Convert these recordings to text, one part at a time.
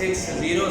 60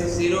60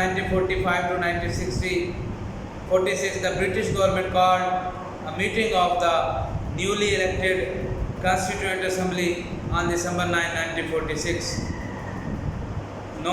1945 to 1946, the British government called a meeting of the newly elected Constituent Assembly on December 9, 1946. 9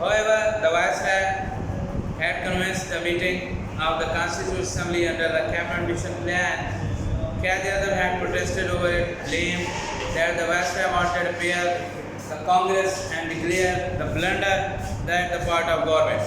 However, the Viceroy had convinced the meeting of the Constituent Assembly under the Cameron Mission plan. The other had protested over it, claimed that the Viceroy wanted to pair the Congress and declare the blunder that the part of government.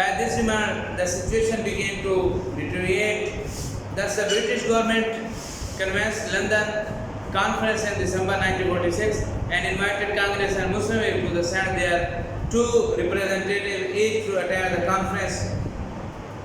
By this demand, the situation began to deteriorate. Thus, the British government convened London Conference in December 1946 and invited Congress and Muslim League to send their 2 representatives each to attend the conference.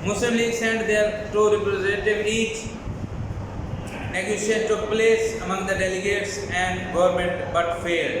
Muslim League sent their 2 representatives each. Negotiation took place among the delegates and government but failed.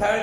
3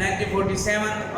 1947।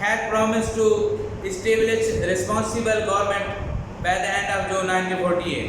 had promised to establish responsible government by the end of June 1948.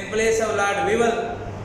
in place of Lord Wavell,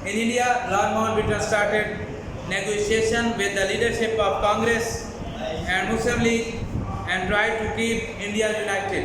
In India, Lord Mountbatten started negotiation with the leadership of Congress and Muslim League and tried to keep India united.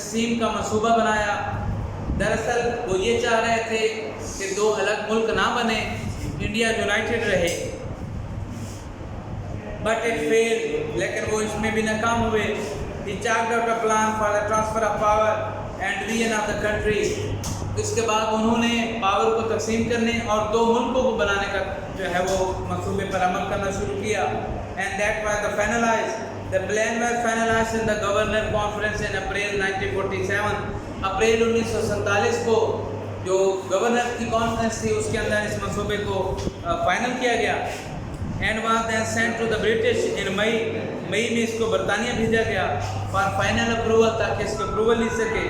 تقسیم کا منصوبہ بنایا. دراصل وہ یہ چاہ رہے تھے کہ دو الگ ملک نہ بنے, انڈیا یونائٹڈ رہے, بٹ اٹ فیل, لیکن وہ اس میں بھی ناکام ہوئے. He chalked out a plan for the transfer of power and region of the country. اس کے بعد انہوں نے پاور کو تقسیم کرنے اور دو ملکوں کو بنانے کا جو ہے وہ منصوبے پر عمل کرنا شروع کیا. And that was the finalized. The plan was finalized in the Governor Conference in April 1947. April 1947 کو جو گورنر کی کانفرنس تھی اس کے اندر اس منصوبے کو فائنل کیا گیا. And was then sent to the British in مئی میں اس کو برطانیہ بھیجا گیا for final approval تاکہ اس کو اپروول لی سکے.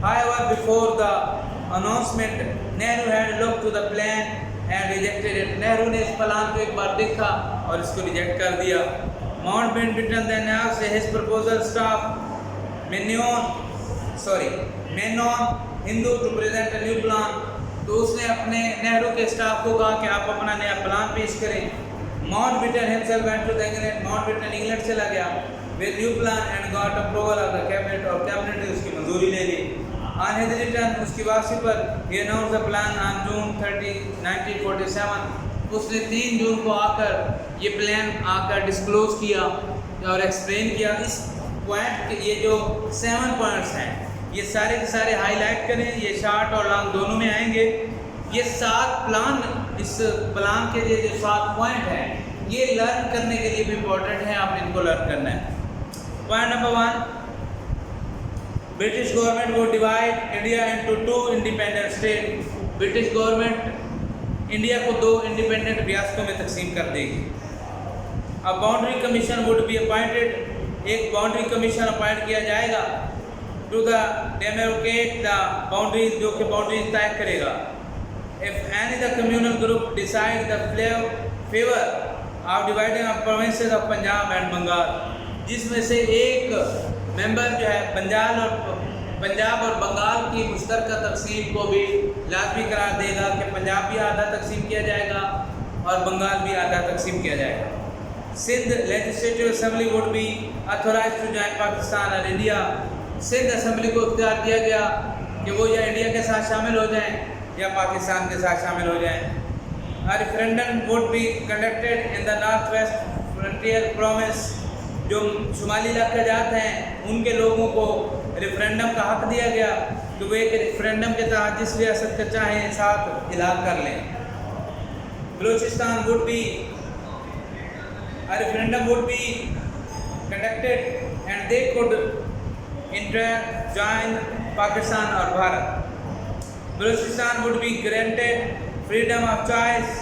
However, before the announcement, Nehru had looked to the plan and rejected it. Nehru نے اس پلان کو ایک بار دیکھا اور اس کو ریجیکٹ کر دیا. Mountbatten then asked his proposal staff Menon Hindu to present a new plan. تو اس نے اپنے نہرو کے اسٹاف کو کہا کہ آپ اپنا نیا پلان پیش کریں. Mountbatten himself went to England. Mountbatten England چلا گیا with new plan and got approval of the cabinet, اور کیبنٹ نے اس کی منظوری لے لی. On his return, اس کی واپسی پر he announced the plan on June 30, 1947. اس نے 3 جون کو آ کر یہ پلان ڈسکلوز کیا اور ایکسپلین کیا. اس پوائنٹ کے یہ جو 7 پوائنٹس ہیں یہ سارے کے سارے ہائی لائٹ کریں, یہ شارٹ اور لانگ دونوں میں آئیں گے. یہ 7 پلان, اس پلان کے جو 7 پوائنٹ ہیں یہ لرن کرنے کے لیے بھی امپورٹنٹ ہے, آپ نے ان کو لرن کرنا ہے. Point number 1, British government would divide India into 2 independent states. British government India کو 2 انڈیپینڈنٹ ریاستوں میں تقسیم کر دے گی. اب boundary commission would be appointed, ایک باؤنڈری کمیشن اپوائنٹ کیا جائے گا ٹو دا ڈیمارکیٹ دا باؤنڈریز, جو کہ باؤنڈریز طے کرے گا. If any the communal group decide the favor of dividing of provinces of Punjab and Bengal, جس میں سے ایک ممبر جو ہے پنجاب اور بنگال کی مشترکہ تقسیم کو بھی لازمی قرار دے گا کہ پنجاب بھی آدھا تقسیم کیا جائے گا اور بنگال بھی آدھا تقسیم کیا جائے گا. Sindh legislative assembly would be authorized to join Pakistan اور انڈیا. سندھ اسمبلی کو اختیار دیا گیا کہ وہ یا انڈیا کے ساتھ شامل ہو جائیں یا پاکستان کے ساتھ شامل ہو جائیں. Referendum would be conducted in the North West Frontier Province, جو شمالی علاقہ جات ہیں ان کے لوگوں کو ریفرینڈم کا حق دیا گیا کہ وہ ایک ریفرینڈم کے تحت جس ریاست کا چاہیں ساتھ الحاق کر لیں. Balochistan would be referendum would be conducted and they could join Pakistan اور Bharat. Balochistan would be granted freedom of choice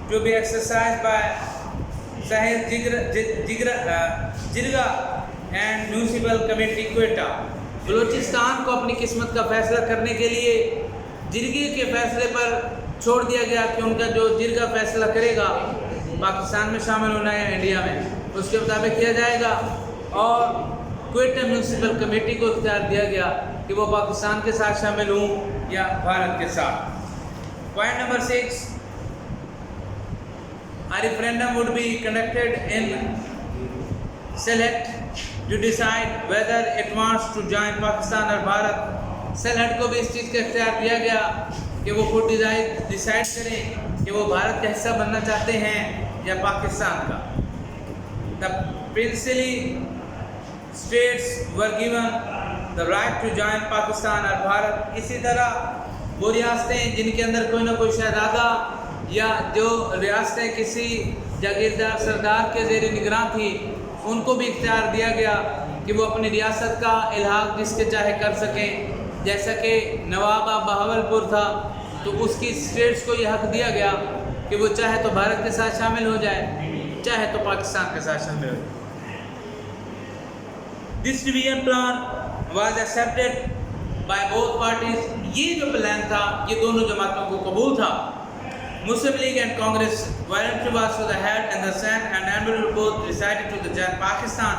to be exercised by Sahel Jirga and Municipal Committee Quetta. Balochistan کو اپنی قسمت کا فیصلہ کرنے کے لیے جرگے کے فیصلے پر چھوڑ دیا گیا کہ ان کا جو جرگہ فیصلہ کرے گا پاکستان میں شامل ہونا ہے یا انڈیا میں, اس کے مطابق کیا جائے گا. اور کوئٹہ میونسپل کمیٹی کو اختیار دیا گیا کہ وہ پاکستان کے ساتھ شامل ہوں یا بھارت کے ساتھ. Point number 6, a referendum would be conducted in Sylhet to decide whether it wants to join Pakistan اور بھارت. سلہٹ کو بھی اس چیز کا اختیار دیا گیا کہ وہ خود ڈیسائیڈ کریں کہ وہ بھارت کا حصہ بننا چاہتے ہیں یا پاکستان کا. The princely states were given the right to join Pakistan اور بھارت. اسی طرح وہ ریاستیں جن کے اندر کوئی نہ کوئی شہزادہ یا جو ریاستیں کسی جاگیردار سردار کے زیر نگراں تھی ان کو بھی اختیار دیا گیا کہ وہ اپنی ریاست کا الحاق جس کے چاہے کر سکیں. جیسا کہ نواب بہاولپور تھا تو اس کی اسٹیٹس کو یہ حق دیا گیا کہ وہ چاہے تو بھارت کے ساتھ شامل ہو جائے چاہے تو پاکستان کے ساتھ شامل ہو جائے. This division plan was accepted by both parties. یہ جو پلان تھا یہ دونوں جماعتوں کو قبول تھا. Muslim League and Congress voluntarily was to the head and the Sindh and Amrul both decided to join Pakistan.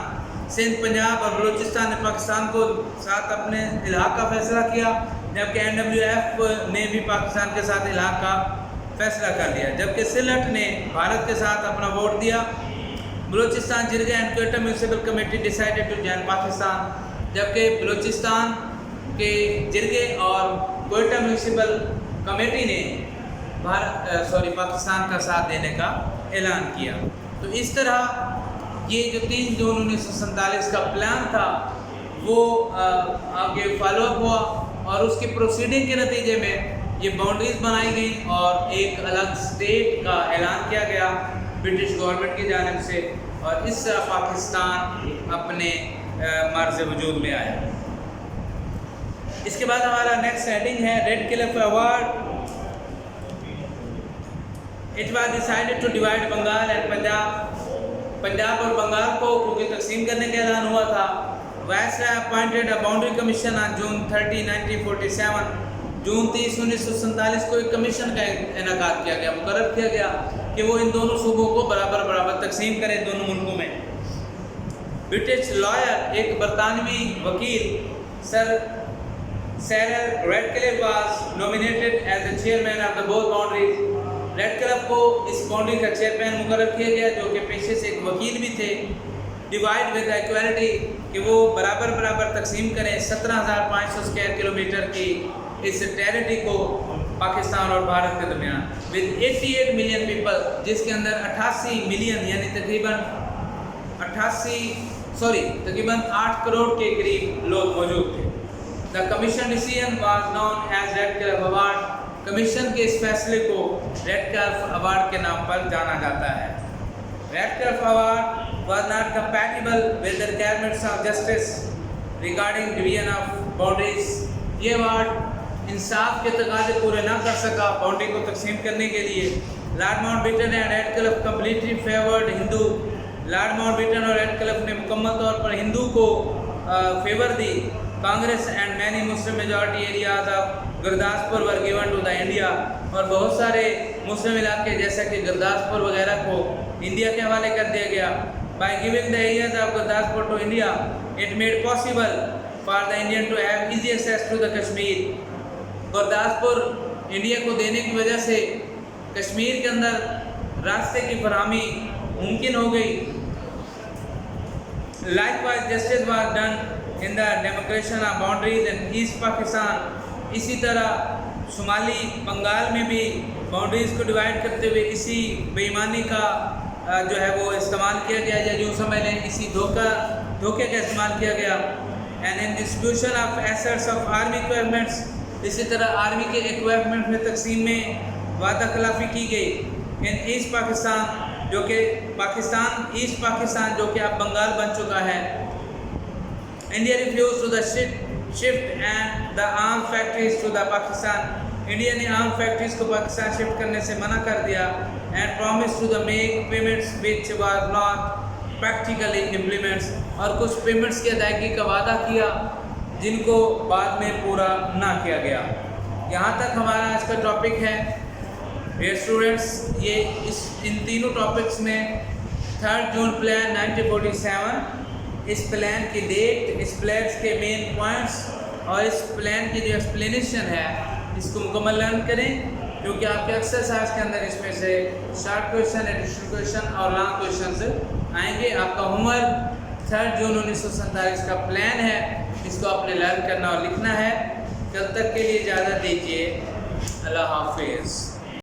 Sindh Punjab اور بلوچستان نے پاکستان کو ساتھ اپنے الحاق کا فیصلہ کیا, جبکہ NWF نے بھی پاکستان کے ساتھ الحاق کا فیصلہ کر لیا, جبکہ سلہٹ نے بھارت کے ساتھ اپنا ووٹ دیا. Balochistan Jirga and Quetta municipal committee decided to join Pakistan, جبکہ بلوچستان کے جرگے اور کوئٹہ میونسپل کمیٹی نے پاکستان کا ساتھ دینے کا اعلان کیا. تو اس طرح یہ جو 3 جون 1947 کا پلان تھا وہ آگے فالو اپ ہوا اور اس کی پروسیڈنگ کے نتیجے میں یہ باؤنڈریز بنائی گئیں اور ایک الگ اسٹیٹ کا اعلان کیا گیا برٹش گورنمنٹ کی جانب سے، اور اس طرح پاکستان اپنے مرز وجود میں آیا. اس کے بعد ہمارا نیکسٹ ہیڈنگ ہے Radcliffe award. It was decided to divide Bengal and Punjab اور بنگال کو کیونکہ تقسیم کرنے کا اعلان ہوا تھا. Viceroy appointed a boundary commission on June 30, 1947. جون 30, 1947 کو ایک کمیشن کا انعقاد کیا گیا، مقرر کیا گیا کہ وہ ان دونوں صوبوں کو برابر تقسیم کرے دونوں ملکوں میں. برٹش لائر، ایک برطانوی وکیل sir Cyril Radcliffe was nominated as the chairman of the both boundaries. Radcliffe کو اس باؤنڈری کا چیئرمین مقرر کیا گیا جو کہ پیشے سے ایک وکیل بھی تھے. ڈیوائڈ ود ایکویلٹی، کہ وہ برابر تقسیم کریں 17,500 اسکوائر کلومیٹر کی اس ٹیریٹری کو پاکستان اور بھارت کے درمیان. ود 88 ملین پیپل، جس کے اندر 88 ملین یعنی تقریباً 8 کروڑ کے قریب لوگ موجود تھے. The commission decision was known as Radcliffe award. Commission کے اس فیصلے کو ریڈکلف ایوارڈ کے نام پر جانا جاتا ہے. Radcliffe award was not compatible with the requirements of justice regarding division of boundaries. یہ ایوارڈ انصاف کے تقاضے پورے نہ کر سکا باؤنڈری کو تقسیم کرنے کے لیے. Lord Mountbatten and Radcliffe completely favoured Hindu. Lord Mountbatten اور ریڈکلف نے مکمل طور پر ہندو کو فیور دی. Congress and many Muslim majority areas of Gurdaspur were given to the India. اور بہت سارے مسلم علاقے جیسا کہ گرداسپور وغیرہ کو انڈیا کے حوالے کر دیا گیا. By giving the areas of Gurdaspur to India it made possible for the Indian to have easy access to the Kashmir. Gurdaspur India کو دینے کی وجہ سے کشمیر کے اندر راستے کی فراہمی ممکن ہو گئی. Likewise, justice was done in the demarcation of boundaries in East Pakistan. اسی طرح شمالی بنگال میں بھی باؤنڈریز کو ڈیوائڈ کرتے ہوئے اسی بے ایمانی کا جو ہے وہ استعمال کیا گیا، یا جو سمجھ لیں اسی دھوکے کا استعمال کیا گیا. And in distribution of assets of army equipments, اسی طرح آرمی کے اکوپمنٹ میں تقسیم میں وعدہ خلافی کی گئی. ان ایسٹ پاکستان، جو کہ ایسٹ پاکستان جو کہ اب بنگال بن چکا ہے. India refuse to the shift and the arm factories to the Pakistan. India نے آرم فیکٹریز کو پاکستان شفٹ کرنے سے منع کر دیا. And promise to the make payments which was not practically implements. اور کچھ پیمنٹس کی ادائیگی کا وعدہ کیا جن کو بعد میں پورا نہ کیا گیا. یہاں تک ہمارا آج کا ٹاپک ہے. ڈیئر اسٹوڈنٹس، ان تینوں ٹاپکس میں 3 جون پلان 1947، اس پلان کی ڈیٹ، اس پلانس کے مین پوائنٹس اور اس پلان کی جو ایکسپلینیشن ہے اس کو مکمل لرن کریں، کیونکہ آپ کے ایکسرسائز کے اندر اس میں سے شارٹ کویشچن، ایڈیشنل کویشچن اور لانگ کویشچنز آئیں گے. آپ کا ہوم ورک 3 جون 1947 کا پلان ہے، اس کو آپ نے لرن کرنا اور لکھنا ہے. کل تک کے لیے اجازت دیجیے. اللہ حافظ.